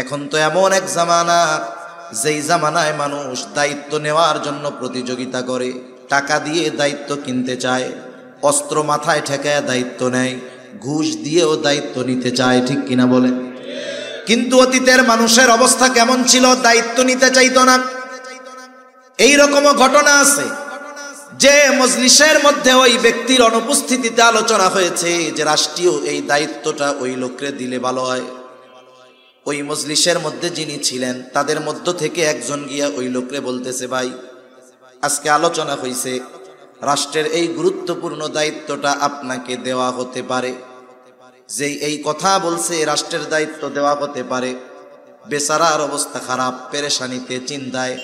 এখন তো এমন এক জামানা, যেই জামানায় মানুষ দায়িত্ব নেওয়ার জন্য প্রতিযোগিতা করে, টাকা দিয়ে দায়িত্ব কিনতে চায়, অস্ত্র মাথায় ঠেকায় দায়িত্ব নেয়, ঘুষ দিয়েও দায়িত্ব নিতে চায়, ঠিক কিনা বলে? কিন্তু অতীতের মানুষের অবস্থা কেমন ছিল? দায়িত্ব নিতে চাইতো না। এইরকমও ঘটনা আছে যে মজলিসের মধ্যে ওই ব্যক্তির অনুপস্থিতিতে আলোচনা হয়েছে যে রাষ্ট্রীয় এই দায়িত্বটা ওই লোককে দিলে ভালো হয়। ওই মজলিসের মধ্যে যিনি ছিলেন তাদের মধ্য থেকে একজন গিয়া ওই লোকরে বলতেছে, ভাই আজকে আলোচনা হয়েছে রাষ্ট্রের এই গুরুত্বপূর্ণ দায়িত্বটা আপনাকে দেওয়া হতে পারে। যেই এই কথা বলছে রাষ্ট্রের দায়িত্ব দেওয়া হতে পারে, বেচারার অবস্থা খারাপ, পেরেশানিতে, চিন্তায়।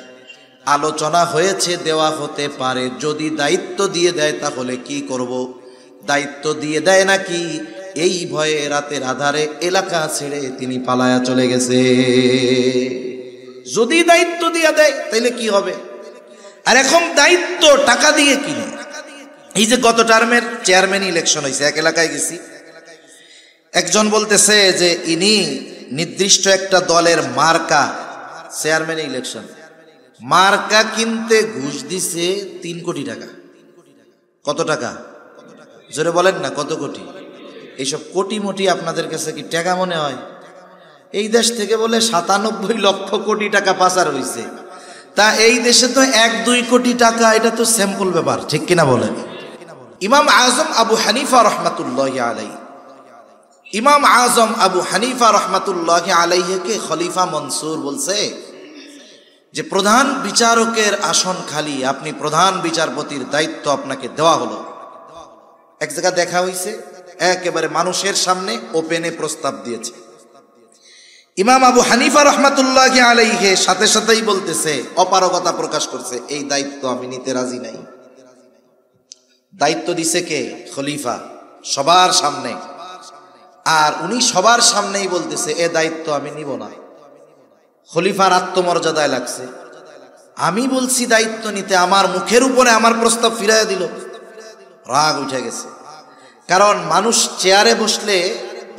আলোচনা হয়েছে দেওয়া হতে পারে, যদি দায়িত্ব দিয়ে দেয় তাহলে কি করব? দায়িত্ব দিয়ে দেয় নাকি, এই ভয়ে রাতের আধারে এলাকা ছেড়ে তিনি পালায়া চলে গেছে। যদি দায়িত্ব দিয়ে দেয় তাহলে কি হবে? আর এখন দায়িত্ব টাকা দিয়ে কিনে। এই যে গত টার্মের চেয়ারম্যান ইলেকশন হয়েছে, এক এলাকায় গেছি, একজন বলতেছে যে ইনি নির্দিষ্ট একটা দলের মার্কা, চেয়ারম্যান ইলেকশন মার্কা কিনতে ঘুষ দিছে 3 কোটি টাকা। কত টাকা? জোরে বলেন না, কত কোটি? এইসব কোটি মোটি আপনাদের কাছে কি টাকা মনে হয়? এই দেশ থেকে বলে 97 লক্ষ কোটি টাকা পাচার হয়েছে। তা এই দেশে তো 1-2 কোটি টাকা, এটা তো স্যাম্পল ব্যাপার, ঠিক কিনা বলেন? ইমাম আজম আবু হানিফা রহমাতুল্লাহি আলাইহি, ইমাম আজম আবু হানিফা রহমাতুল্লাহি আলাইহিকে খলিফা মনসুর বলছে যে প্রধান বিচারকের আসন খালি, আপনি প্রধান বিচারপতির দায়িত্ব আপনাকে দেওয়া হলো। এক জায়গা দেখা হয়েছে, একেবারে মানুষের সামনে ওপেনে প্রস্তাব দিয়েছে। ইমাম আবু হানিফা রহমাতুল্লাহি আলাইহি সাথে সাথেই বলতেছে, অপারগতা প্রকাশ করছে, এই দায়িত্ব আমি নিতে রাজি নাই। দায়িত্ব দিছে কে? খলিফা, সবার সামনে। আর উনি সবার সামনেই বলতেছে এ দায়িত্ব আমি নিব না। খলিফার আত্মমর্যাদায় লাগছে, আমি বলছি দায়িত্ব নিতে, আমার মুখের উপরে আমার প্রস্তাব ফিরাইয়া দিল। রাগ উঠে গেছে। কারণ মানুষ চেয়ারে বসলে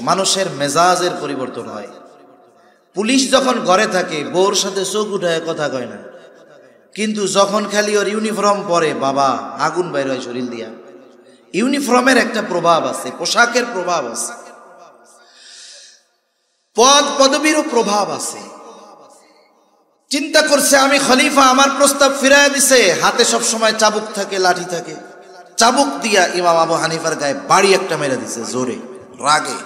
মানুষের মেজাজের পরিবর্তন হয়। পুলিশ যখন ঘরে থাকে বউর সাথে চোখ উঠায় কথা কয় না, কিন্তু যখন খালি ওর ইউনিফর্ম পরে, বাবা আগুন বাইর হয় শরীর দিয়া। ইউনিফর্মের একটা প্রভাব আছে, পোশাকের প্রভাব আছে, পদ পদবীরও প্রভাব আছে। চিন্তা করছে আমি খলিফা, আমার প্রস্তাব ফিরাইয়া দিছে, হাতে সব সময় চাবুক থাকে, লাঠি থাকে। চাবুক দিয়া ইমাম আবু হানিফার গায়ে বাড়ি একটা মেরে দিছে জোরে, রাগে।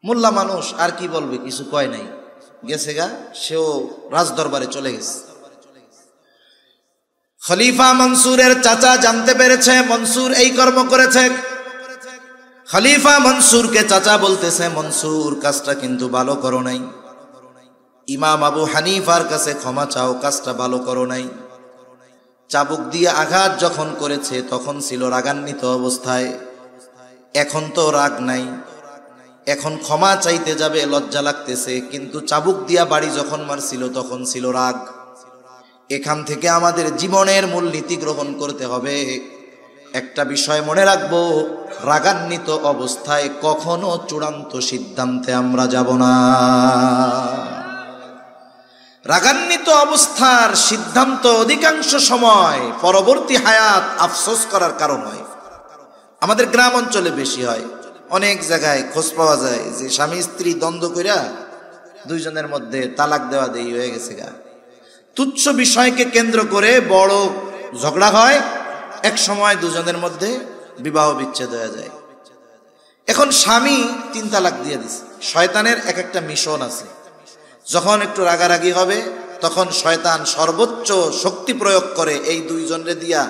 মোল্লা মানুষ আর কি বলবে, কিছু কয় নাই, গেছে গা, সেও রাজদরবারে চলে গেছে। খলিফা মনসুরের চাচা জানতে পেরেছে মনসুর এই কর্ম করেছে। খলিফা মনসুরকে চাচা বলতেছে, মনসুর কাজটা কিন্তু ভালো করো নাই, ইমাম আবু হানিফার কাছে ক্ষমা চাও, কাজটা ভালো করো নাই। চাবুক দিয়ে আঘাত যখন করেছে তখন ছিল রাগান্বিত অবস্থায়, এখন তো রাগ নাই, এখন ক্ষমা চাইতে যাবে লজ্জা লাগতেছে, কিন্তু চাবুক দিয়া বাড়ি যখন মারছিল তখন ছিল রাগ। এখান থেকে আমাদের জীবনের মূলনীতি গ্রহণ করতে হবে। একটা বিষয় মনে রাখবো, রাগান্বিত অবস্থায় কখনো চূড়ান্ত সিদ্ধান্তে আমরা যাব না। রাগান্বিত অবস্থার সিদ্ধান্ত অধিকাংশ সময় পরবর্তী হায়াত আফসোস করার কারণ হয়। আমাদের গ্রাম অঞ্চলে বেশি হয়, অনেক জায়গায় খোঁজ পাওয়া যায় যে স্বামী স্ত্রী দ্বন্দ্ব কইরা দুইজনের মধ্যে তালাক দেওয়া দেই হয়ে গেছে গা। তুচ্ছ বিষয়কে কেন্দ্র করে বড় ঝগড়া হয়, এক সময় দুজনের মধ্যে বিবাহ বিচ্ছেদ হয়ে যায়। এখন স্বামী 3 তালাক দিয়ে দিছে। শয়তানের এক একটা মিশন আছে, যখন একটু রাগারাগি হবে তখন শয়তান সর্বোচ্চ শক্তি প্রয়োগ করে এই দুইজনরে দিয়া,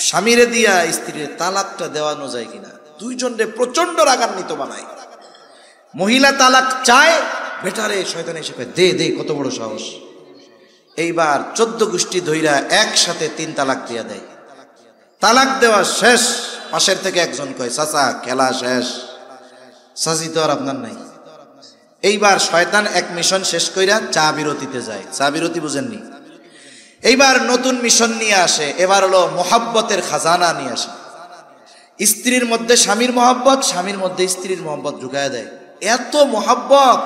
স্বামীরে দিয়া স্ত্রীর তালাকটা দেওয়ানো যায় কিনা, দুইজনরে প্রচন্ড রাগান্বিত বানায়। মহিলা তালাক চায়, বেটারে শয়তান এসে দে দে, কত বড় সাহস। এইবার 14 গোষ্ঠী ধইরা একসাথে 3 তালাক দিয়া দেয়। তালাক দেওয়া শেষ, পাশের থেকে একজন কয়, চাচা খেলা শেষ, চাচি তো আর আপনার নাই। এইবার শয়তান এক মিশন শেষ কইরা চা বিরতিতে যায়। চা বিরতি বুঝেননি? এইবার নতুন মিশন নিয়ে আসে, এবার হলো মোহাব্বতের খাজানা নিয়ে আসে। স্ত্রীর মধ্যে স্বামীর মহব্বত, স্বামীর মধ্যে স্ত্রীর মহব্বত ঢুকায় দেয়। এত মহব্বত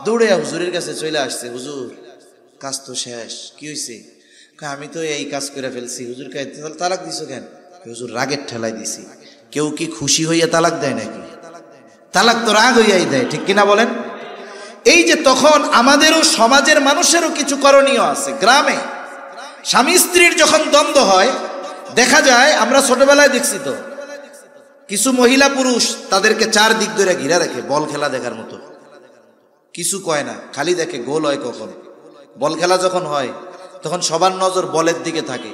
দৌড়ে হুজুরের কাছে চলে আসছে, হুজুর কাজ তো শেষ, কি হয়েছে? আমি তো এই কাজ করে ফেলছি। হুজুর কে তালাক দিছো কেন? হুজুর রাগের ঠেলায় দিছি। কেউ কি খুশি হইয়া তালাক দেয় নাকি? তালাক তো রাগ হইয়াই দেয়, ঠিক কিনা বলেন? এই যে তখন আমাদেরও সমাজের মানুষেরও কিছু করণীয় আছে। গ্রামে স্বামী স্ত্রীর যখন দ্বন্দ্ব হয়, দেখা যায়, আমরা ছোটবেলায় দেখছি তো, কিছু মহিলা পুরুষ তাদেরকে চার দিক ধরে ঘিরে রাখে, বল খেলা দেখার মতো। কিছু কয় না, খালি দেখে গোল হয় কখন। বল খেলা যখন হয় তখন সবার নজর বলের দিকে থাকে।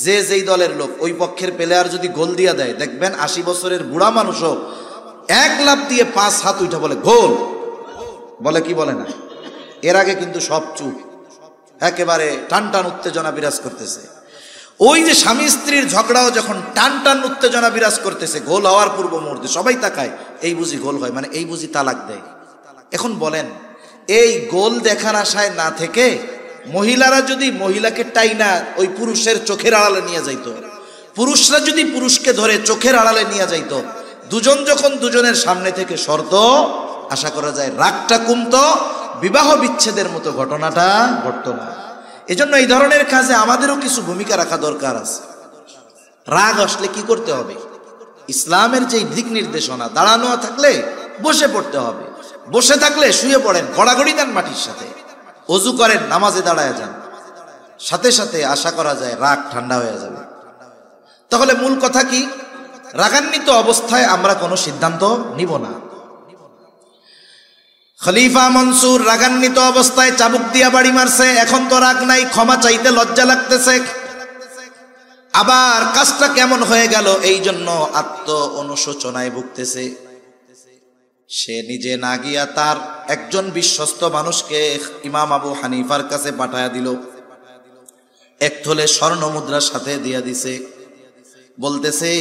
যে যেই দলের লোক, ওই পক্ষের প্লেয়ার যদি গোল দিয়া দেয়, দেখবেন 80 বছরের বুড়া মানুষও এক লাফ দিয়ে 5 হাত উঠা বলে গোল, বলে কি বলে না? এর আগে কিন্তু সব চুপ, একেবারে টান টান উত্তেজনা বিরাজ করতেছে। ওই যে স্বামী স্ত্রীর ঝগড়াও যখন টান টান উত্তেজনা বিরাজ করতেছে, গোল হওয়ার পূর্ব মুহূর্তে সবাই তাকায়, এই বুঝি গোল হয়, মানে এই বুঝি তালাক দেয়। এখন বলেন, এই গোল দেখার আশায় না থেকে মহিলারা যদি মহিলাকে টাইনা ওই পুরুষের চোখের আড়ালে নিয়ে যাইতো, পুরুষরা যদি পুরুষকে ধরে চোখের আড়ালে নিয়ে যাইতো, দুজন যখন দুজনের সামনে থেকে সরত, আশা করা যায় রাগটা কমতো, বিবাহ বিচ্ছেদের মতো ঘটনাটা ঘটতো না। এজন্য এই ধরনের কাজে আমাদেরও কিছু ভূমিকা রাখা দরকার আছে। রাগ আসলে কি করতে হবে? ইসলামের যে দিক নির্দেশনা, দাঁড়ানো থাকলে বসে পড়তে হবে, বসে থাকলে শুয়ে পড়েন, গড়াগড়ি দেন মাটির সাথে, অজু করেন, নামাজে দাঁড়ায় যান, সাথে সাথে আশা করা যায় রাগ ঠান্ডা হয়ে যাবে। তাহলে মূল কথা কি? রাগান্বিত অবস্থায় আমরা কোনো সিদ্ধান্ত নিব না। খলিফা মনসুর রাগান্বিত অবস্থায় চাবুক দিয়া বাড়ি মারছে, এখন তো রাগ নাই, ক্ষমা চাইতে লজ্জা লাগতেছে। আবার কাজটা কেমন হয়ে গেল এই জন্য আত্ম অনুশোচনায় ভুগতেছে। সে নিজে না গিয়া তার একজন বিশ্বস্ত মানুষকে ইমাম আবু হানিফার কাছে পাঠায়া দিল, এক থলে স্বর্ণ মুদ্রার সাথে দিয়া দিছে। বলতেছে,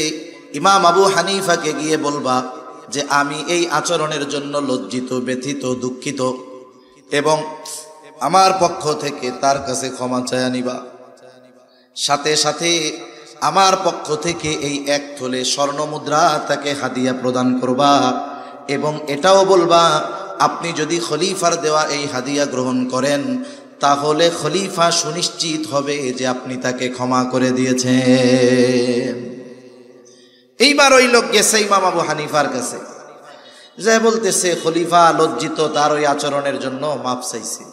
ইমাম আবু হানিফাকে গিয়ে বলবা যে আমি এই আচরণের জন্য লজ্জিত, ব্যথিত, দুঃখিত, এবং আমার পক্ষ থেকে তার কাছে ক্ষমা চায়া নিবা। সাথে সাথে আমার পক্ষ থেকে এই এক থলে স্বর্ণ মুদ্রা তাকে হাদিয়া প্রদান করবা, এবং এটাও বলবা আপনি যদি খলিফার দেওয়া এই হাদিয়া গ্রহণ করেন, তাহলে খলিফা সুনিশ্চিত হবে যে আপনি তাকে ক্ষমা করে দিয়েছেন। এইবার ওই লোক গেছে ইমাম আবু হানিফার কাছে, যে বলতেছে খলিফা লজ্জিত, তার ওই আচরণের জন্য মাফ চাইছে।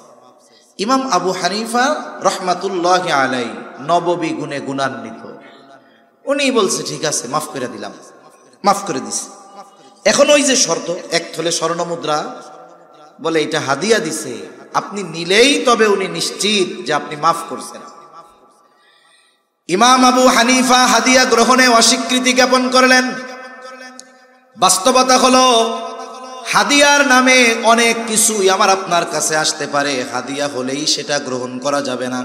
ইমাম আবু হানিফা রহমাতুল্লাহি আলাইহি নববী গুণে গুণান্বিত, উনি বলছে ঠিক আছে, মাফ করে দিলাম, মাফ করে দিছে। এখন ওই যে শর্ত, এক থলে স্বর্ণ মুদ্রা, বলে এটা হাদিয়া দিছে, আপনি নিলেই তবে উনি নিশ্চিত যে আপনি মাফ করছেন। ইমাম আবু হানিফা হাদিয়া গ্রহণে অস্বীকৃতি জ্ঞাপন করলেন। বাস্তবতা হলো হাদিয়ার নামে অনেক কিছুই আমার আপনার কাছে আসতে পারে, হাদিয়া হলেই সেটা গ্রহণ করা যাবে না।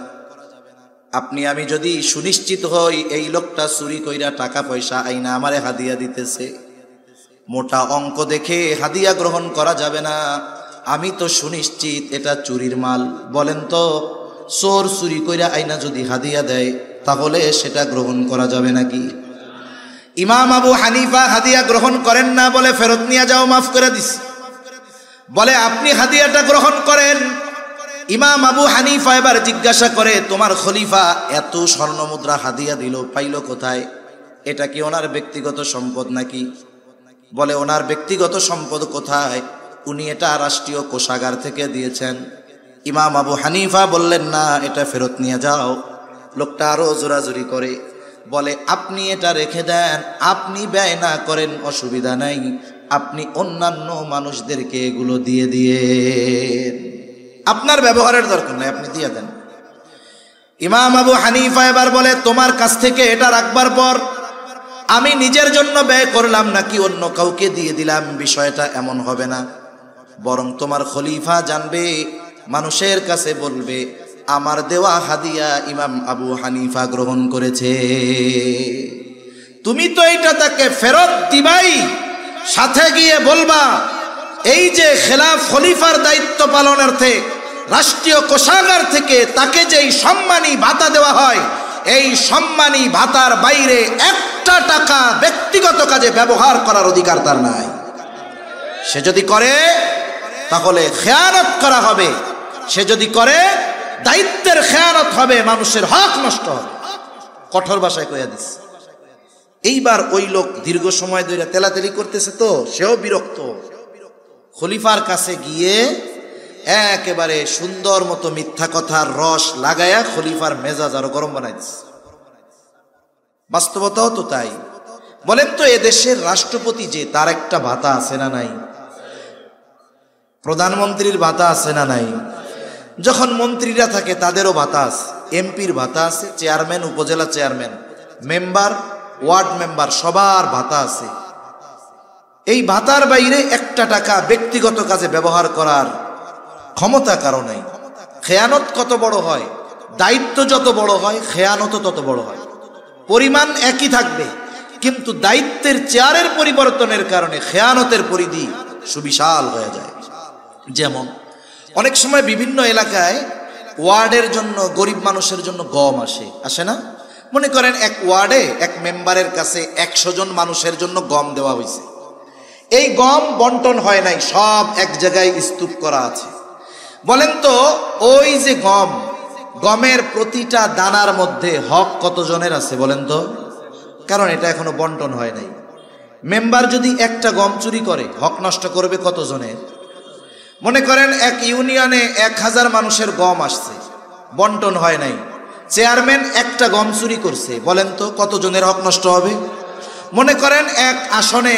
আপনি আমি যদি সুনিশ্চিত হই এই লোকটা চুরি কইরা টাকা পয়সা আইনা আমারে হাদিয়া দিতেছে, মোটা অঙ্ক দেখে হাদিয়া গ্রহণ করা যাবে না। আমি তো সুনিশ্চিত এটা চুরির মাল। বলেন তো, চোর চুরি কইরা আইনা যদি হাদিয়া দেয়, তাহলে সেটা গ্রহণ করা যাবে নাকি? ইমাম আবু হানিফা হাদিয়া গ্রহণ করেন না, বলে ফেরত নিয়ে যাও, মাফ করে দিস। বলে আপনি হাদিয়াটা গ্রহণ করেন। ইমাম আবু হানিফা এবার জিজ্ঞাসা করে, তোমার খলিফা এত স্বর্ণ মুদ্রা হাদিয়া দিল, পাইল কোথায়? এটা কি ওনার ব্যক্তিগত সম্পদ নাকি? বলে ওনার ব্যক্তিগত সম্পদ কোথায়? উনি এটা রাষ্ট্রীয় কোষাগার থেকে দিয়েছেন। ইমাম আবু হানিফা বললেন না, এটা ফেরত নিয়ে যাও। লোকটা আরো জোরাজুরি করে, বলে আপনি এটা রেখে দেন, আপনি ব্যয় না করেন, অসুবিধা নাই, আপনি অন্যান্য মানুষদেরকে এগুলো দিয়ে দিয়ে, আপনার ব্যবহারের দরকার নাই, আপনি দিয়ে দেন। ইমাম আবু হানিফা এবার বলে, তোমার কাছ থেকে এটা রাখবার পর আমি নিজের জন্য ব্যয় করলাম নাকি অন্য কাউকে দিয়ে দিলাম, বিষয়টা এমন হবে না। বরং তোমার খলিফা জানবে, মানুষের কাছে বলবে আমার দেওয়া হাদিয়া ইমাম আবু হানিফা গ্রহণ করেছে। তুমি তো এটা তাকে ফেরত দিবাই, সাথে গিয়ে বলবা এই যে খেলাফ খলিফার দায়িত্ব পালনার্থে রাষ্ট্রীয় কোষাগার থেকে তাকে যেই সম্মানী ভাতা দেওয়া হয়, এই সম্মানী ভাতার বাইরে একটা টাকা ব্যক্তিগত কাজে ব্যবহার করার অধিকার তার নাই। সে যদি করে তাহলে খেয়ানত করা হবে। সে যদি করে দায়িত্বের খেয়ানত হবে, মানুষের হক নষ্ট হবে। কঠোর ভাষায় কইয়া দিচ্ছে। এইবার ওই লোক দীর্ঘ সময় ধরে তেলাতেলি করতেছে, তো সেও বিরক্ত। খলিফার কাছে গিয়ে একেবারে সুন্দর মতো মিথ্যা কথার রস লাগায়া খলিফার মেজাজ আরো গরম বানাই দিচ্ছে। বাস্তবতাও তো তাই। বলেন তো, এদেশের রাষ্ট্রপতি যে, তার একটা ভাতা আছে না নাই? প্রধানমন্ত্রীর ভাতা আছে না নাই? যখন মন্ত্রীরা থাকে তাদেরও ভাতা আছে, এমপির ভাতা আছে, চেয়ারম্যান, উপজেলা চেয়ারম্যান, মেম্বার, ওয়ার্ড মেম্বার, সবার ভাতা আছে। এই ভাতার বাইরে একটা টাকা ব্যক্তিগত কাজে ব্যবহার করার ক্ষমতা কারো নাই। খেয়ানত কত বড় হয়, দায়িত্ব যত বড় হয়, খেয়ানত তত বড় হয়। পরিমাণ একই থাকবে, কিন্তু দায়িত্বের চেয়ারের পরিবর্তনের কারণে খেয়ানতের পরিধি সুবিশাল হয়ে যায়। যেমন অনেক সময় বিভিন্ন এলাকায় ওয়ার্ডের জন্য, গরিব মানুষের জন্য গম আসে না? মনে করেন এক ওয়ার্ডে এক মেম্বারের কাছে 100 জন মানুষের জন্য গম দেওয়া হয়েছে। এই গম বন্টন হয় নাই, সব এক জায়গায় স্তূপ করা আছে। বলেন তো, ওই যে গমের প্রতিটা দানার মধ্যে হক কতজনের আছে বলেন তো? কারণ এটা এখনো বন্টন হয় নাই। মেম্বার যদি একটা গম চুরি করে, হক নষ্ট করবে কতজনের? মনে করেন এক ইউনিয়নে 1000 মানুষের গম আসছে, বন্টন হয় নাই। চেয়ারম্যান একটা গম চুরি করছে, বলেন তো কতজনের হক নষ্ট হবে? মনে করেন এক আসনে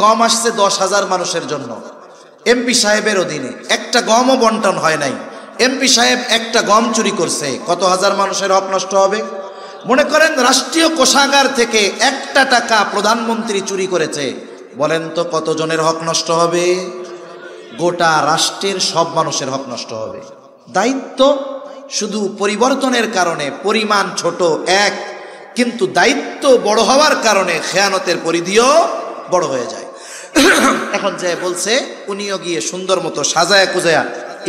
গম আসছে 10,000 মানুষের জন্য, এমপি সাহেবের অধীনে একটা গমও বন্টন হয় নাই। এমপি সাহেব একটা গম চুরি করছে, কত হাজার মানুষের হক নষ্ট হবে? মনে করেন রাষ্ট্রীয় কোষাগার থেকে একটা টাকা প্রধানমন্ত্রী চুরি করেছে, বলেন তো কতজনের হক নষ্ট হবে? গোটা রাষ্ট্রের সব মানুষের হক নষ্ট হবে। দায়িত্ব শুধু পরিবর্তনের কারণে পরিমাণ ছোট এক, কিন্তু দায়িত্ব বড় হওয়ার কারণে খেয়ানতের পরিধিও বড় হয়ে যায়। এখন যে বলছে, উনিও গিয়ে সুন্দর মতো সাজায়া কুজায়া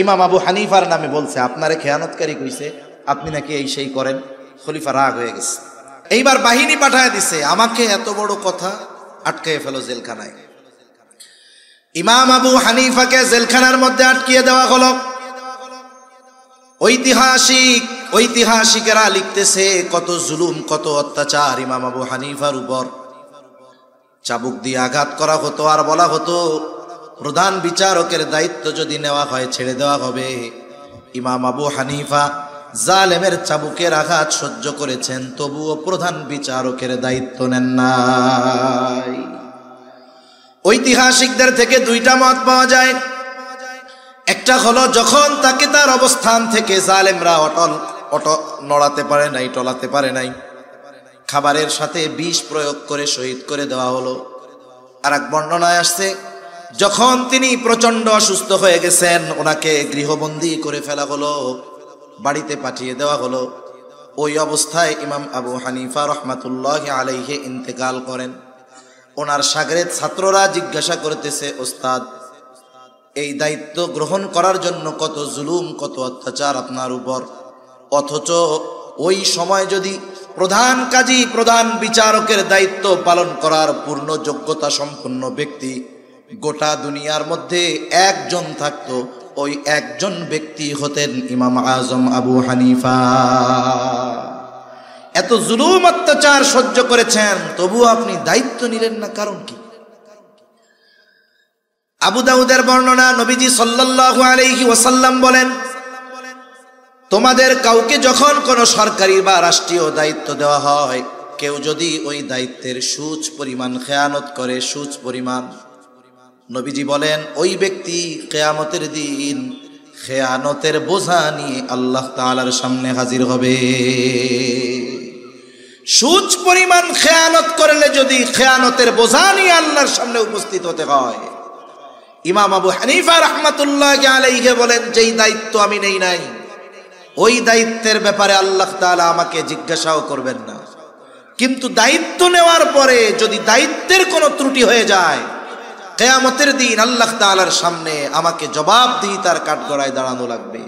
ইমাম আবু হানিফার নামে বলছে, আপনারে খেয়ানতকারী কইছে, আপনি নাকি এই সেই করেন। খলিফা রাগ হয়ে গেছে, এইবার বাহিনী পাঠায় দিছে, আমাকে এত বড় কথা, আটকায় ফেলো জেলখানায়। ইমাম আবু হানিফাকে জেলখানার মধ্যে আটকিয়ে দেওয়া হলো। ঐতিহাসিকেরা লিখতেছে কত জুলুম, কত অত্যাচার ইমাম আবু হানিফার উপর। চাবুক দিয়ে আঘাত করা হতো, আর বলা হতো প্রধান বিচারকের দায়িত্ব যদি নেওয়া হয় ছেড়ে দেওয়া হবে। ইমাম আবু হানিফা জালেমের চাবুকের আঘাত সহ্য করেছেন, তবুও প্রধান বিচারকের দায়িত্ব নেন নাই। ঐতিহাসিকদের থেকে দুইটা মত পাওয়া যায়। একটা হলো, যখন তাকে তার অবস্থান থেকে জালেমরা নড়াতে পারে নাই, টলাতে পারে নাই, খাবারের সাথে বিষ প্রয়োগ করে শহীদ করে দেওয়া হলো। আর এক বর্ণনায় আসছে, যখন তিনি প্রচন্ড অসুস্থ হয়ে গেছেন, ওনাকে গৃহবন্দী করে ফেলা হলো, বাড়িতে পাঠিয়ে দেওয়া হলো। ওই অবস্থায় ইমাম আবু হানিফা রহমাতুল্লাহি আলাইহি ইন্তেকাল করেন। ওনার শাগরেদ ছাত্ররা জিজ্ঞাসা করতেছে, ওস্তাদ, এই দায়িত্ব গ্রহণ করার জন্য কত জুলুম, কত অত্যাচার আপনার উপর, অথচ ওই সময় যদি প্রধান কাজী, প্রধান বিচারকের দায়িত্ব পালন করার পূর্ণ যোগ্যতা সম্পন্ন ব্যক্তি গোটা দুনিয়ার মধ্যে একজন থাকতো, ওই একজন ব্যক্তি হতেন ইমাম আজম আবু হানিফা। এত জুলুম অত্যাচার সহ্য করেছেন, তবুও আপনি দায়িত্ব নিলেন না, কারণ কি? আবু দাউদের বর্ণনা, নবীজি সাল্লাল্লাহু আলাইহি ওয়াসাল্লাম বলেন, তোমাদের কাউকে যখন কোনো সরকারি বা রাষ্ট্রীয় দায়িত্ব দেওয়া হয়, কেউ যদি ওই দায়িত্বের সুচ পরিমাণ খেয়ানত করে, সুচ পরিমাণ, নবীজি বলেন ওই ব্যক্তি কিয়ামতের দিন খেয়ানতের বোঝা নিয়ে আল্লাহ তাআলার সামনে হাজির হবে। সুচ পরিমাণ খেয়ানত করলে যদি খেয়ানতের বোঝা নিয়ে আল্লাহর সামনে উপস্থিত হতে হয়, ইমাম আবু হানিফা রাহমাতুল্লাহি আলাইহি বলেন, যেই দায়িত্ব আমি নেই নাই, ওই দায়িত্বের ব্যাপারে আল্লাহ তাআলা আমাকে জিজ্ঞাসাও করবেন না। কিন্তু দায়িত্ব নেওয়ার পরে যদি দায়িত্বের কোনো ত্রুটি হয়ে যায়, কিয়ামতের দিন আল্লাহ তাআলার সামনে আমাকে জবাবদিহিতার কাঠগড়ায় দাঁড়ানো লাগবে।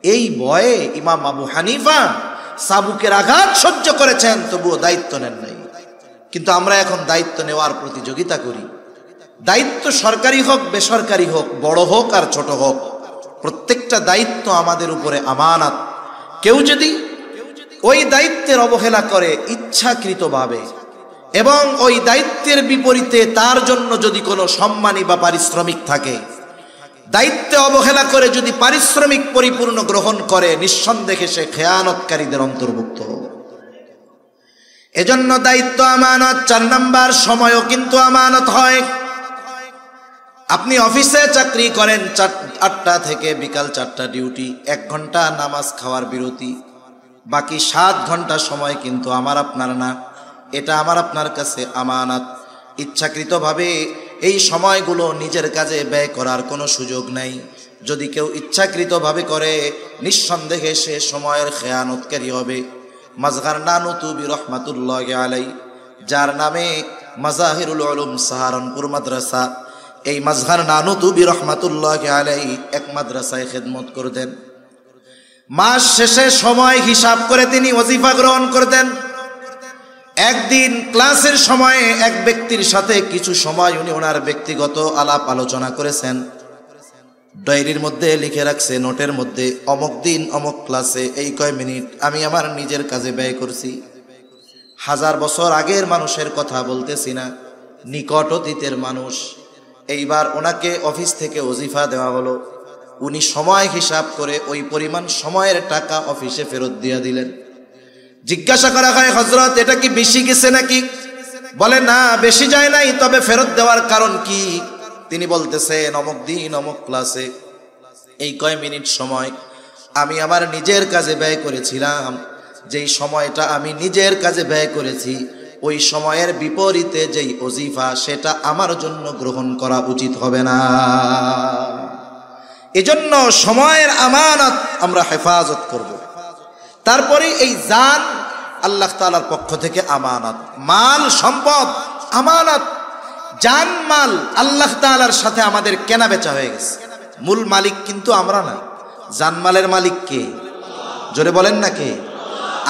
এই ভয়ে ইমাম আবু হানিফা চাবুকের আঘাত সহ্য করেছেন, তবুও দায়িত্ব নেন নাই। কিন্তু আমরা এখন দায়িত্ব নেওয়ার প্রতিযোগিতা করি। দায়িত্ব সরকারি হোক বেসরকারি হোক, বড় হোক আর ছোট হোক, প্রত্যেকটা দায়িত্ব আমাদের উপরে আমানত। কেউ যদি ওই দায়িত্বের অবহেলা করে ইচ্ছাকৃতভাবে এবং ওই দায়িত্বের বিপরীতে তার জন্য যদি কোনো সম্মানী বা পারিশ্রমিক থাকে, দায়িত্বে অবহেলা করে যদি পারিশ্রমিক পরিপূর্ণ গ্রহণ করে, নিঃসন্দেহে সে খেয়ানতকারীদের অন্তর্ভুক্ত। এজন্য দায়িত্ব আমানত। 4 নাম্বার, সময়ও কিন্তু আমানত হয়। আপনি অফিসে চাকরি করেন, 8টা থেকে বিকাল 4টা ডিউটি, 1 ঘন্টা নামাজ খাওয়ার বিরতি, বাকি 7 ঘন্টা সময় কিন্তু আমার আপনার না, এটা আমার আপনার কাছে আমানত। ইচ্ছাকৃতভাবে এই সময়গুলো নিজের কাজে ব্যয় করার কোনো সুযোগ নাই। যদি কেউ ইচ্ছাকৃতভাবে করে, নিঃসন্দেহে সে সময়ের খেয়ানতকারী হবে। মাজহার নানুতুবি রহমাতুল্লাহি আলাইহি, যার নামে মাজাহিরুল উলুম সাহারানপুর মাদ্রাসা, এই মাজহার নানুতুবি রহমাতুল্লাহি আলাইহি এক মাদ্রাসায় খেদমত করতেন। মাস শেষে সময় হিসাব করে তিনি ওজিফা গ্রহণ করতেন। একদিন ক্লাসের সময়ে এক ব্যক্তির সাথে কিছু সময় উনি ওনার ব্যক্তিগত আলাপ আলোচনা করেছেন। ডায়েরির মধ্যে লিখে রাখছে, নোটের মধ্যে, অমুক দিন অমুক ক্লাসে এই কয় মিনিট আমি আমার নিজের কাজে ব্যয় করছি। 1000 বছর আগের মানুষের কথা বলতেছি না, নিকট অতীতের মানুষ। এইবার ওনাকে অফিস থেকে ওজিফা দেওয়া হলো, উনি সময় হিসাব করে ওই পরিমাণ সময়ের টাকা অফিসে ফেরত দিয়ে দিলেন। জিজ্ঞাসা করা হয়, হযরত এটা কি বেশি গেছে নাকি? বলে না, বেশি যায় নাই, তবে ফেরত দেওয়ার কারণ কি? তিনি বলতেছেন, অমুক দিন অমুক ক্লাসে এই কয় মিনিট সময় আমি আমার নিজের কাজে ব্যয় করেছিলাম। যেই সময়টা আমি নিজের কাজে ব্যয় করেছি, ওই সময়ের বিপরীতে যেই ওজিফা, সেটা আমার জন্য গ্রহণ করা উচিত হবে না। এজন্য সময়ের আমানত আমরা হেফাজত করব। তারপরে এই জান আল্লাহ তাআলার পক্ষ থেকে আমানত, মাল সম্পদ আমানত। জান মাল আল্লাহ তাআলার সাথে আমাদের কেনা বেচা হয়ে গেছে। মূল মালিক কিন্তু আমরা না, জানমালের মালিক কে? জোরে বলেন না কে?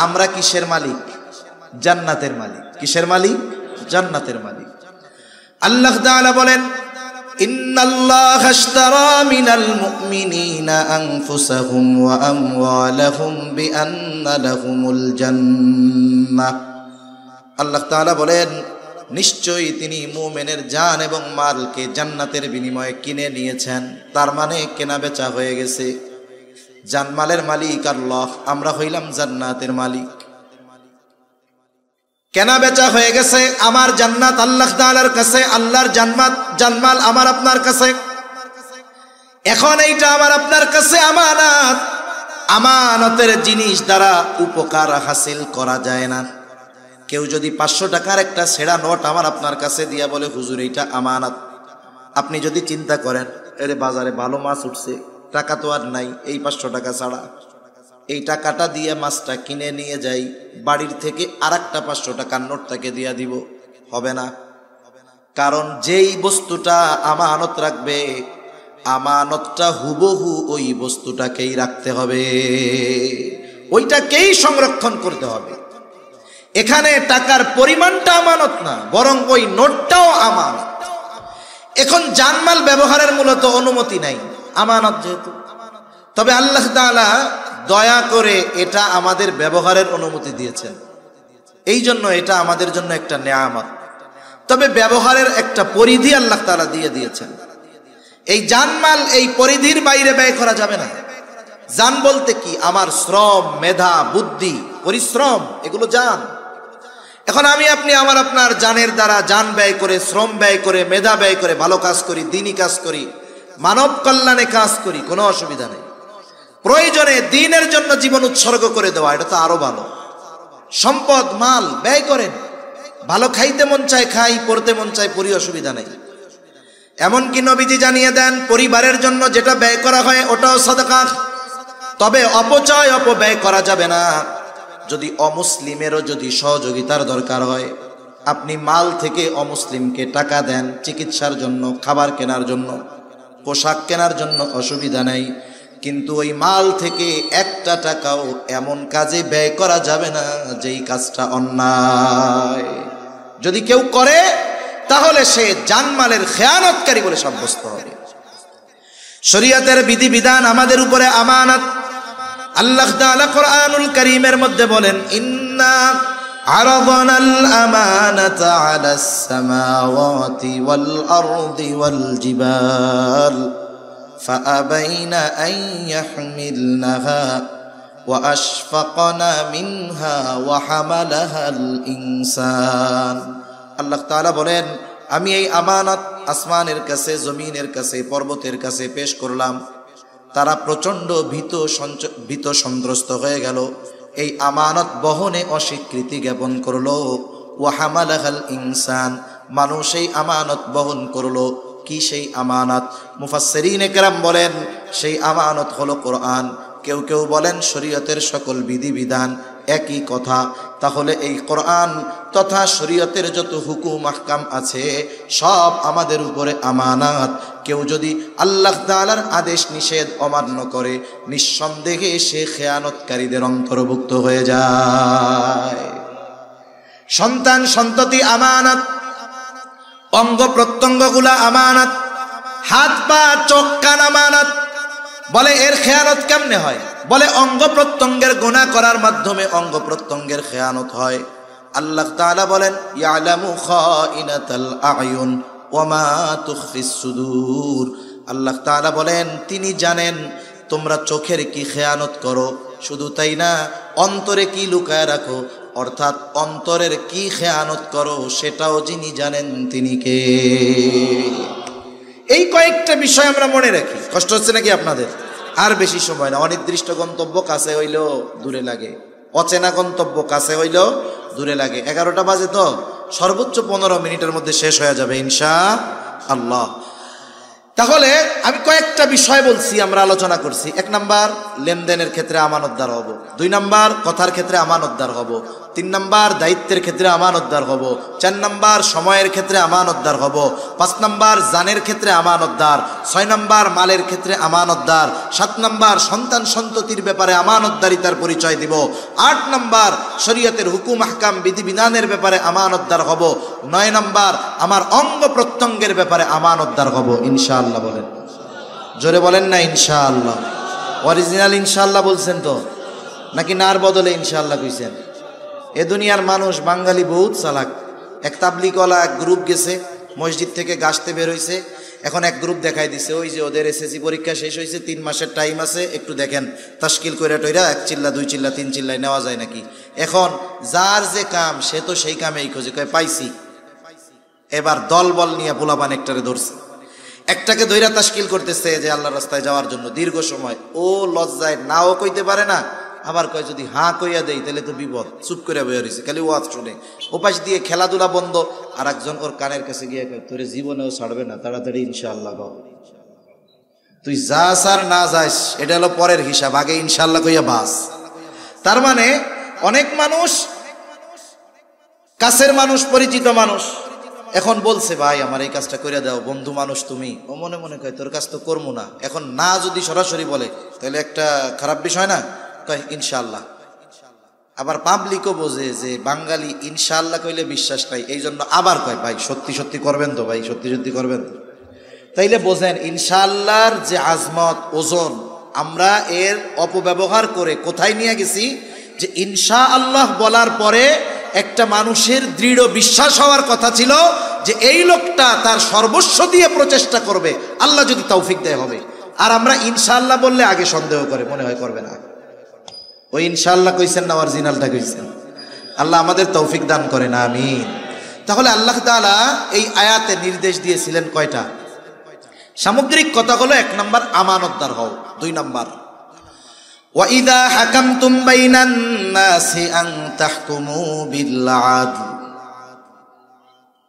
আমরা কিসের মালিক? জান্নাতের মালিক। কিসের মালিক? জান্নাতের মালিক। আল্লাহ তাআলা বলেন, ইন্নাল্লাহা আশতারা মিনাল মুমিনিনা আনফুসাহুম ওয়া আমওয়ালাহুম বিআন্না লাহুমুল জান্নাহ। আল্লাহ তাআলা বলেন, নিশ্চয়ই তিনি মুমিনের জান এবং মালকে জান্নাতের বিনিময়ে কিনে নিয়েছেন। তার মানে কেনা বেচা হয়ে গেছে। জানমালের মালিক আল্লাহ, আমরা হইলাম জান্নাতের মালিক। কেনা বেচা হয়ে গেছে। আমার জান্নাত আল্লাহ তাআলার কাছে, আল্লাহর জানমাল আমার আপনার কাছে। এখন এইটা আমার আপনার কাছে আমানত। আমানতের জিনিস দ্বারা উপকার হাসিল করা যায় না। কেউ যদি 500 টাকার একটা ছেঁড়া নোট আমার আপনার কাছে দিয়া বলে, হুজুর এইটা আমানত, আপনি যদি চিন্তা করেন, এর বাজারে ভালো মাছ উঠছে, টাকা তো আর নাই, এই 500 টাকা ছাড়া এই টাকাটা দিয়ে মাছটা কিনে নিয়ে যাই, বাড়ির থেকে আরেকটা 500 টাকার নোট তাকে দিয়া দিব, হবে না। কারণ যেই বস্তুটা আমানত রাখবে, আমানতটা হুবহু ওই বস্তুটাকেই রাখতে হবে, ওইটাকেই সংরক্ষণ করতে হবে। এখানে টাকার পরিমাণটা আমানত না, বরং ওই নোটটাও আমানত। এখন জানমাল ব্যবহারের মূলত অনুমতি নাই, আমানত যেহেতু। তবে আল্লাহ তাআলা দয়া করে এটা আমাদের ব্যবহারের অনুমতি দিয়েছেন, এই জন্য এটা আমাদের জন্য একটা নেয়ামত। তবে ব্যবহারের একটা পরিধি আল্লাহ তাআলা দিয়ে দিয়েছেন। এই জানমাল এই পরিধির বাইরে ব্যয় করা যাবে না। জান বলতে কি? আমার শ্রম, মেধা, বুদ্ধি, পরিশ্রম, এগুলো জান। এখন আমি আপনি আমার আপনার জানের দ্বারা জান ব্যয় করে, শ্রম ব্যয় করে, মেধা ব্যয় করে ভালো কাজ করি, দ্বীনি কাজ করি, মানব কল্যাণে কাজ করি, কোনো অসুবিধা নেই। প্রয়োজনে দ্বীনের জন্য জীবন উৎসর্গ করে দেওয়া, এটা তো আরো ভালো। সম্পদ মাল ব্যয় করেন, ভালো খাইতে মন চায় খাই, পড়তে মন চায় পড়ি, অসুবিধা নেই। এমনকি নবীজি জানিয়ে দেন, পরিবারের জন্য যেটা ব্যয় করা হয় ওটাও সাদাকা। তবে অপচয় অপব্যয় করা যাবে না। যদি অমুসলিমেরও যদি সহযোগিতার দরকার হয়, আপনি মাল থেকে অমুসলিমকে টাকা দেন চিকিৎসার জন্য, খাবার কেনার জন্য, পোশাক কেনার জন্য, অসুবিধা নেই। কিন্তু ওই মাল থেকে একটা টাকাও এমন কাজে ব্যয় করা যাবে না যেই কাজটা অন্যায়। যদি কেউ করে তাহলে সে জানমালের খেয়ানতকারী বলে সাব্যস্ত হবে। শরীয়তের বিধিবিধান আমাদের উপরে আমানত। আল্লাহ তাআলা কোরআনুল কারীমের মধ্যে বলেন, ইন্না আরাদনাল আমানাতা আলাস সামাওয়াতি ওয়াল আরদি ওয়াল জিবাল ফাআবাইনা আন ইয়াহমিলনাহা ওয়া আশফাকনা মিনহা ওয়া হামালাহাল ইনসান। আল্লাহ তাআলা বলেন, আমি এই আমানত আসমানের কাছে, জমিনের কাছে, পর্বতের কাছে পেশ করলাম। তারা প্রচণ্ড ভীত সন্ত্রস্ত হয়ে গেল, এই আমানত বহনে অস্বীকৃতি জ্ঞাপন করলো। ওয়া হামালাহাল ইনসান, মানুষ এই আমানত বহন করলো। কি সেই আমানত? মুফাসসিরিনে কেরাম বলেন সেই আমানত হলো কোরআন। কেউ কেউ বলেন শরীয়তের সকল বিধিবিধান, একই কথা। তাহলে এই কোরআন তথা শরীয়তের যত হুকুম আহকাম আছে সব আমাদের উপরে আমানত। কেউ যদি আল্লাহ তাআলার আদেশ নিষেধ অমান্য করে নিঃসন্দেহে সে খেয়ানতকারীদের অন্তর্ভুক্ত হয়ে যায়। সন্তান সন্ততি আমানত, অঙ্গ প্রত্যঙ্গগুলা আমানত, হাত পা চোখ কান আমানত। বলে এর খেয়ানত কেমনে হয়? বলে অঙ্গ প্রত্যঙ্গের গুনাহ করার মাধ্যমে অঙ্গ প্রত্যঙ্গের খেয়ানত হয়। আল্লাহ তাআলা বলেন, ইয়ালামু খাইনাতাল আয়ুন ওয়া মা তুখফিস সুদূর। আল্লাহ তাআলা বলেন তিনি জানেন তোমরা চোখের কি খেয়ানত করো, শুধু তাই না অন্তরে কি লুকায় রাখো, অর্থাৎ অন্তরের কি খেয়ানত করো সেটাও যিনি জানেন তিনি কে। এই কয়েকটা বিষয় আমরা মনে রাখি। কষ্ট হচ্ছে নাকি আপনাদের? আর বেশি সময় না। অনির্দিষ্ট গন্তব্য কাছে হইলেও দূরে লাগে, অচেনা গন্তব্য কাছে হইলেও দূরে লাগে। 11টা বাজে তো, সর্বোচ্চ 15 মিনিটের মধ্যে শেষ হয়ে যাবে ইনশাআল্লাহ। তাহলে আমি কয়েকটা বিষয় বলছি, আমরা আলোচনা করছি। 1 নাম্বার লেনদেনের ক্ষেত্রে আমানতদার হব, 2 নাম্বার কথার ক্ষেত্রে আমানতদার হব, 3 নাম্বার দায়িত্বের ক্ষেত্রে আমানতদার হব, 4 নাম্বার সময়ের ক্ষেত্রে আমানতদার হব, 5 নাম্বার জানের ক্ষেত্রে আমানতদার, 6 নাম্বার মালের ক্ষেত্রে আমানতদার, 7 নাম্বার সন্তান সন্ততির ব্যাপারে আমানতদারিতার পরিচয় দিব, 8 নাম্বার শরীয়তের হুকুম আহকাম বিধিবিধানের ব্যাপারে আমানতদার হব, 9 নাম্বার আমার অঙ্গ প্রত্যঙ্গের ব্যাপারে আমানতদার হব ইনশাআল্লাহ। বলেন, জোরে বলেন না ইনশাআল্লাহ। অরিজিনাল ইনশাআল্লাহ বলছেন তো, নাকি নার বদলে ইনশাআল্লাহ কইছেন? এ দুনিয়ার মানুষ বাঙালি বহুত চালাক। এক তাবলিগওয়ালা এক গ্রুপ গেছে, মসজিদ থেকে গাছতে বের হয়েছে। এখন এক গ্রুপ দেখাই দিছে, ওই যে ওদের এসএসসি পরীক্ষা শেষ হয়েছে, 3 মাসের টাইম আছে, একটু দেখেন তাশকিল কইরা টইরা 1 চিল্লা 2 চিল্লা 3 চিল্লায় নেওয়া যায় নাকি। এখন যার যে কাম সে তো সেই কামেই খোঁজে, কয় পাইছি। এবার দল বল নিয়ে পোলাপান একটারে ধরছে, একটাকে দইরা তাশকিল করতেছে যে আল্লাহর রাস্তায় যাওয়ার জন্য দীর্ঘ সময়। ও লজ্জায় নাও কইতে পারে না, আবার কয় যদি হাঁ কইয়া দেই তাহলে তো বিপদ। চুপ করে বইয়া রয়েছে, খালি ওয়াজ শুনে। ওপাশ দিয়ে খেলাধুলা বন্ধ। আর একজন ওর কানের কাছে গিয়ে কয় তোরে জীবনেও ছাড়বে না, তাড়াতাড়ি ইনশাআল্লাহ কও। তুই যাস আর না যাস এটা হলো পরের হিসাব, আগে ইনশাআল্লাহ কইয়া বাস। তার মানে অনেক মানুষ, কাছের মানুষ, পরিচিত মানুষ এখন বলছে ভাই আমার এই কাজটা করে দাও, বন্ধু মানুষ তুমি। ও মনে মনে কয় তোর কাজ তো করবো না। এখন না যদি সরাসরি বলে তাহলে একটা খারাপ বিষয় না, কয় ইনশাআল্লাহ। আবার পাবলিকও বোঝে যে বাঙালি ইনশাআল্লাহ কইলে বিশ্বাস নাই, এই জন্য আবার কয় ভাই সত্যি সত্যি করবেন তো, ভাই সত্যি সত্যি করবেন তো। তাইলে বোঝেন ইনশাআল্লাহর যে আজমত, ওজন, আমরা এর অপব্যবহার করে কোথায় নিয়ে গেছি যে ইনশাআল্লাহ বলার পরে একটা মানুষের দৃঢ় বিশ্বাস হওয়ার কথা ছিল যে এই লোকটা তার সর্বস্ব দিয়ে প্রচেষ্টা করবে, আল্লাহ যদি তৌফিক দেয় হবে। আর আমরা ইনশাআল্লাহ বললে আগে সন্দেহ করে, মনে হয় করবে না। ওই ইনশাআল্লাহ কইছেন না অরিজিনালটা কইছেন? আল্লাহ আমাদের তৌফিক দান করেন, আমিন। তাহলে আল্লাহ তাআলা এই আয়াতে নির্দেশ দিয়েছিলেন কয়টা? সামগ্রিক কথা হলো 1 নাম্বার আমানতদার হও, 2 নাম্বার وَإِذَا حَكَمْتُمْ بَيْنَ النَّاسِ أَن تَحْكُمُوا بِالْعَدْلِ।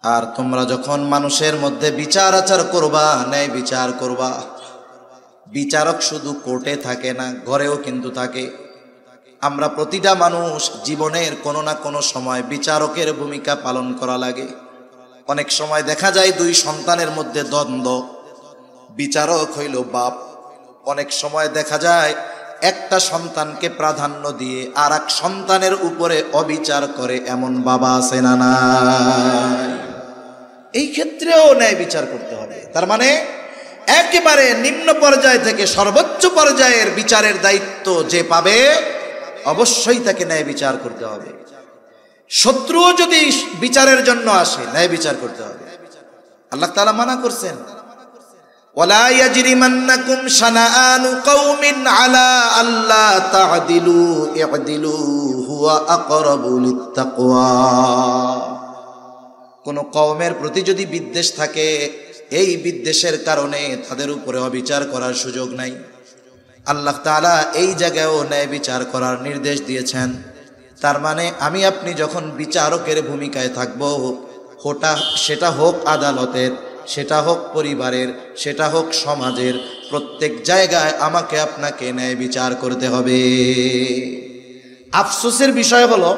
আর তোমরা যখন মানুষের মধ্যে বিচার আচার করবা, ন্যায় বিচার করবা। বিচারক শুধু কোর্টে থাকে না, ঘরেও কিন্তু থাকে। আমরা প্রতিটা মানুষ জীবনের কোনো না কোনো সময় বিচারকের ভূমিকা পালন করা লাগে। অনেক সময় দেখা যায় 2 সন্তানের মধ্যে দ্বন্দ্ব, বিচারক হইল বাপ। অনেক সময় দেখা যায় একটা সন্তানকে প্রাধান্য দিয়ে আর এক সন্তানের উপরে অবিচার করে এমন বাবা আছে না নাই? এই ক্ষেত্রেও ন্যায় বিচার করতে হবে। তার মানে একেবারে নিম্ন পর্যায় থেকে সর্বোচ্চ পর্যায়ের বিচারের দায়িত্ব যে পাবে অবশ্যই তাকে ন্যায় বিচার করতে হবে। শত্রুও যদি বিচারের জন্য আসে ন্যায় বিচার করতে হবে। আল্লাহ তাআলা মানা করছেন, ওয়ালা ইয়াজরিমান্নাকুম শানাআনু কওমিন আলা আল্লা তা'দিলু ই'দিলু হুয়া আকরাবু লিত্তাকওয়া। কোন কওমের প্রতি যদি বিদ্বেষ থাকে, এই বিদ্বেষের কারণে তাদের উপরে অবিচার করার সুযোগ নাই। আল্লাহ তাআলা এই জায়গায়ও ন্যায় বিচার করার নির্দেশ দিয়েছেন। তার মানে আমি আপনি যখন বিচারকের ভূমিকায় থাকব, সেটা হোক আদালতের, সেটা হোক পরিবারের, সেটা হোক সমাজের, প্রত্যেক জায়গায় আমাকে আপনাকে ন্যায় বিচার করতে হবে। আফসোসের বিষয় হলো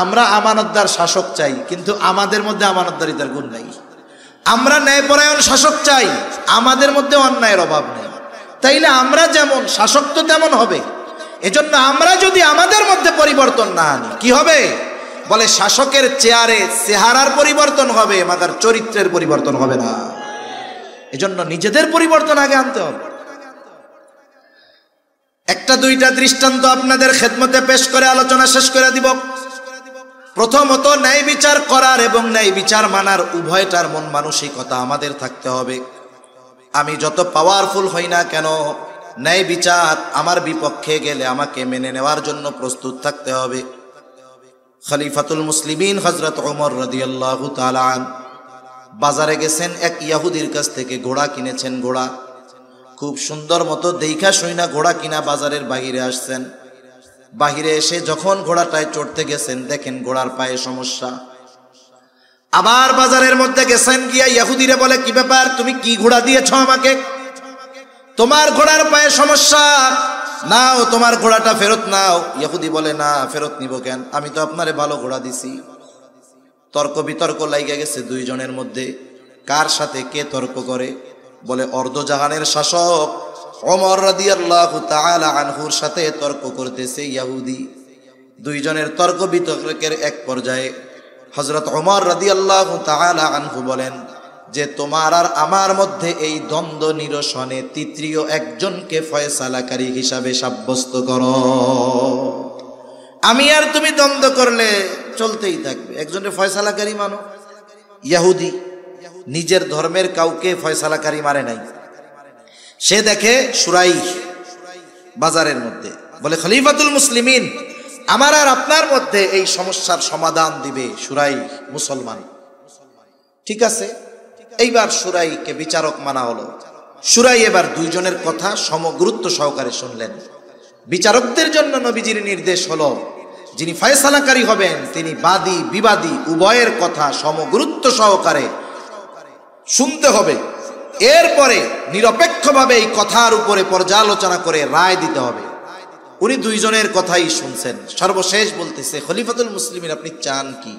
আমরা আমানতদার শাসক চাই, কিন্তু আমাদের মধ্যে আমানতদারিতার গুণ নাই। আমরা ন্যায়পরায়ণ শাসক চাই, আমাদের মধ্যে অন্যায়ের অভাব নেই। তাইলে আমরা যেমন শাসক তো তেমন হবে। এজন্য আমরা যদি আমাদের মধ্যে পরিবর্তন না আনি, কি হবে? বলে শাসকের চেয়ারে চেহারার পরিবর্তন হবে, মাগার চরিত্রের পরিবর্তন হবে না। এজন্য নিজেদের পরিবর্তন আগে আনতে হবে। একটা দুইটা দৃষ্টান্ত আপনাদের খেদমতে পেশ করে আলোচনা শেষ করে দিব। প্রথমত, ন্যায় বিচার করার এবং ন্যায় বিচার মানার উভয়টার মন মানসিকতা আমাদের থাকতে হবে। আমি যত পাওয়ারফুল হই না কেন, ন্যায় বিচার আমার বিপক্ষে গেলে আমাকে মেনে নেওয়ার জন্য প্রস্তুত থাকতে হবে। খলিফাতুল মুসলিমিন হযরত ওমর রাদিয়াল্লাহু তাআলা আন বাজারে গেছেন, এক ইহুদির কাছ থেকে ঘোড়া কিনেছেন। ঘোড়া খুব সুন্দর মতো দেইখা শুইনা ঘোড়া কিনা বাজারের বাহিরে আসছেন। বাহিরে এসে যখন ঘোড়াটায় চড়তে গেছেন, দেখেন ঘোড়ার পায়ে সমস্যা। আবার বাজারের মধ্যে গেছেন, গিয়া ইহুদিরে বলে, কি ব্যাপার, তুমি কি ঘোড়া দিয়েছো আমাকে? তোমার ঘোড়ার পায়ে সমস্যা, নাও তোমার ঘোড়াটা ফেরত নাও। ইহুদি বলে, না, ফেরত নিব কেন? আমি তো আপনারে ভালো ঘোড়া দিছি। তর্ক বিতর্ক লাইগা গেছে দুইজনের মধ্যে। কার সাথে কে তর্ক করে? বলে অর্ধজাহানের শাসক ওমর রাদিয়াল্লাহু তাআলা আনহুর সাথে তর্ক করতেছে ইহুদি। দুইজনের তর্ক বিতর্কের এক পর্যায়ে হযরত ওমর রাদিয়াল্লাহু তাআলা আনহু বলেন যে, তোমার আর আমার মধ্যে এই দ্বন্দ্ব নিরসনে তৃতীয় একজনকে ফয়সালাকারী হিসাবে সাব্যস্ত করো। আমি আর তুমি দ্বন্দ্ব করলে চলতেই থাকবে, একজনের ফয়সালাকারী মানো। ইহুদি নিজের ধর্মের কাউকে ফয়সালাকারী মানে নাই। সে দেখে সুরাই বাজারের মধ্যে, বলে, খলিফাতুল মুসলিমিন, আমার আর আপনার মধ্যে এই সমস্যার সমাধান দিবে সুরাই মুসলমান। ঠিক আছে, এইবার সুরাইকে বিচারক মানা হলো। সুরাই এবার দুইজনের কথা সমগুরুত্ব সহকারে শুনলেন। বিচারকদের জন্য নবীজির নির্দেশ হলো, যিনি ফয়সালাকারী হবেন তিনি বাদী বিবাদী উভয়ের কথা সমগুরুত্ব সহকারে শুনতে হবে। এরপরে নিরপেক্ষভাবে এই কথার উপরে পর্যালোচনা করে রায় দিতে হবে। উনি দুইজনের কথাই শুনছেন। সর্বশেষ বলতেছে, খলিফাতুল মুসলিমিন, আপনি চান কি?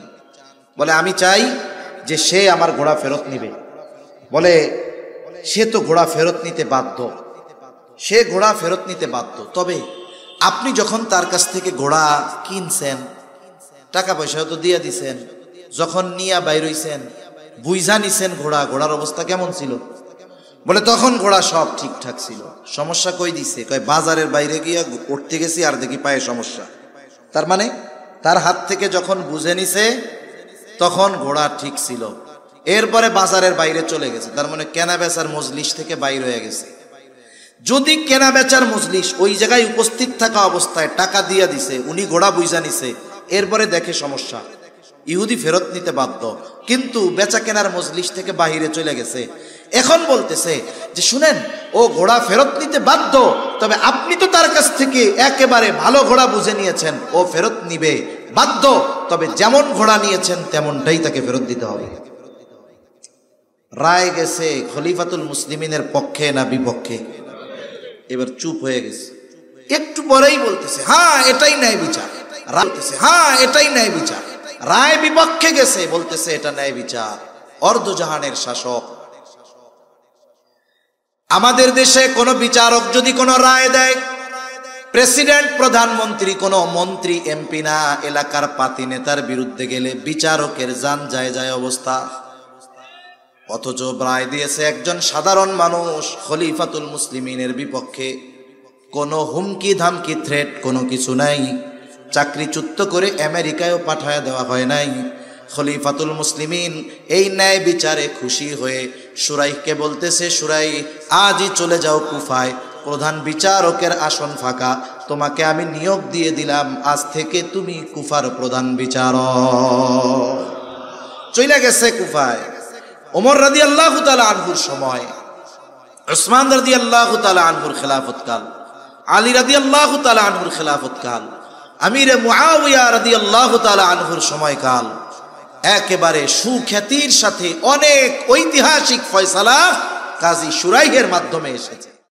বলে, আমি চাই যে সে আমার ঘোড়া ফেরত নিবে। বলে, সে তো ঘোড়া ফেরত নিতে বাধ্য, সে ঘোড়া ফেরত নিতে বাধ্য। তবে আপনি যখন তার কাছ থেকে ঘোড়া কিনছেন, টাকা পয়সাও তো দিয়ে দিছেন, যখন নিয়া বাইর হইছেন বুঝা নিছেন ঘোড়ার অবস্থা কেমন ছিল? বলে, তখন ঘোড়া সব ঠিকঠাক ছিল। সমস্যা কই দিছে? কয়, বাজারের বাইরে গিয়া উঠতে গেছি আর দেখি পায়ে সমস্যা। তার মানে তার হাত থেকে যখন বুঝে নিছে তখন ঘোড়া ঠিক ছিল। এরপরে বাজারের বাইরে চলে গেছে, তার মানে কেনা বেচার মজলিস থেকে বাইর হয়ে গেছে। যদি কেনা বেচার মজলিস ওই জায়গায় উপস্থিত থাকা অবস্থায় টাকা দিয়া দিছে, উনি ঘোড়া বুঝা নিছে, এরপরে দেখে সমস্যা, ইহুদি ফেরত নিতে বাধ্য। কিন্তু বেচা কেনার মজলিস থেকে বাহিরে চলে গেছে। এখন বলতেছে যে, শুনেন, ও ঘোড়া ফেরত নিতে বাধ্য, তবে আপনি তো তার কাছ থেকে একেবারে ভালো ঘোড়া বুঝে নিয়েছেন, ও ফেরত নিবে বাধ্য, তবে যেমন ঘোড়া নিয়েছেন তেমনটাই তাকে ফেরত দিতে হবে। রায় গেছে খলিফাতুল মুসলিমিনের পক্ষে না বিপক্ষে? এবার চুপ হয়ে গেছে। একটু পরেই বলতেছে, হ্যাঁ এটাই ন্যায় বিচার। হ্যাঁ এটাই ন্যায় বিচার। রায় বিপক্ষে গেছে, বলতেছে এটা ন্যায় বিচার। অর্ধজাহানের শাসক। আমাদের দেশে কোন বিচারক যদি কোনো রায় দেয়, প্রেসিডেন্ট, প্রধানমন্ত্রী, কোন মন্ত্রী, এমপি না, এলাকার পাতি নেতার বিরুদ্ধে গেলে বিচারকের জান যায় যায় অবস্থা। অথচ রায় দিয়েছে একজন সাধারণ মানুষ খলিফাতুল মুসলিমিনের বিপক্ষে। কোনো হুমকি ধামকি থ্রেট কোনো কিছু নাই, চাকরিচ্যুত করে আমেরিকায়ও পাঠায় দেওয়া হয় নাই। খলিফাতুল মুসলিমিন এই ন্যায় বিচারে খুশি হয়ে শুরাইহকে বলতেছে, শুরাইহ আজই চলে যাও কুফায়, প্রধান বিচারকের আসন ফাঁকা, তোমাকে আমি নিয়োগ দিয়ে দিলাম, আজ থেকে তুমি কুফার প্রধান বিচারক। চলে গেছে কুফায়। ওমর রাদিয়াল্লাহু তাআলা আনহুর সময়, উসমান রাদিয়াল্লাহু তাআলা আনহুর খেলাফতকাল, আলী রাদিয়াল্লাহু তাআলা আনহুর খেলাফতকাল, আমিরে মুআবিয়া রাদিয়াল্লাহু তাআলা আনহুর সময়কাল, একেবারে সুখ্যাতির সাথে অনেক ঐতিহাসিক ফয়সালা কাজী শুরাইহের মাধ্যমে এসেছে।